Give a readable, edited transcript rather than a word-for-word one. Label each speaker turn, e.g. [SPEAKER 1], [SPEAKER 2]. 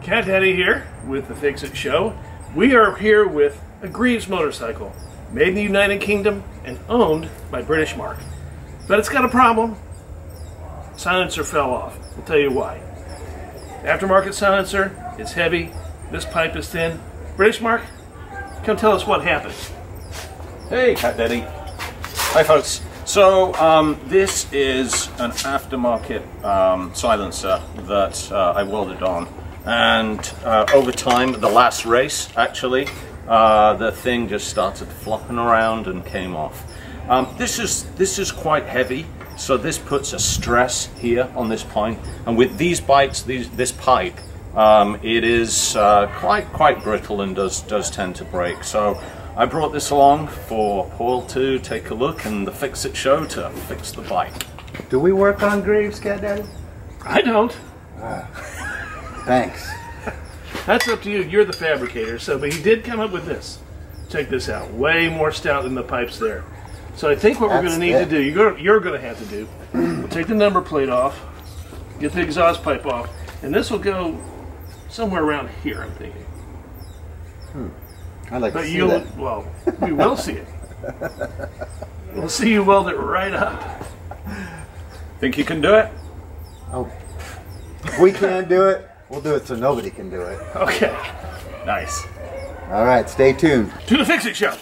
[SPEAKER 1] Cat Daddy here with the Fix-It Show. We are here with a Greeves motorcycle, made in the United Kingdom and owned by British Mark. But it's got a problem. Silencer fell off. We'll tell you why. Aftermarket silencer, it's heavy, this pipe is thin. British Mark, come tell us what happened.
[SPEAKER 2] Hey, Cat Daddy. Hi, folks. So, this is an aftermarket silencer that I welded on. And over time, the last race, actually, the thing just started flopping around and came off. This is quite heavy, so this puts a stress here on this point. And with these bikes, this pipe, it is quite brittle and does tend to break. So I brought this along for Paul to take a look and the Fix-It Show to fix the bike.
[SPEAKER 3] Do we work on Greeves, Cat Daddy?
[SPEAKER 1] I don't.
[SPEAKER 3] Thanks.
[SPEAKER 1] That's up to you. You're the fabricator. But he did come up with this. Check this out. Way more stout than the pipes there. So I think what we're going to need to do, you're going to have to do, we'll take the number plate off, get the exhaust pipe off, and this will go somewhere around here, I'm thinking.
[SPEAKER 3] I'd like to see
[SPEAKER 1] that.
[SPEAKER 3] that.
[SPEAKER 1] Well, we will see it. We'll see you weld it right up.
[SPEAKER 2] Think you can do it?
[SPEAKER 3] Oh, if we can't do it, we'll do it so nobody can do it.
[SPEAKER 1] Okay.
[SPEAKER 2] Nice.
[SPEAKER 3] All right, stay tuned.
[SPEAKER 1] To the Fix-It Show.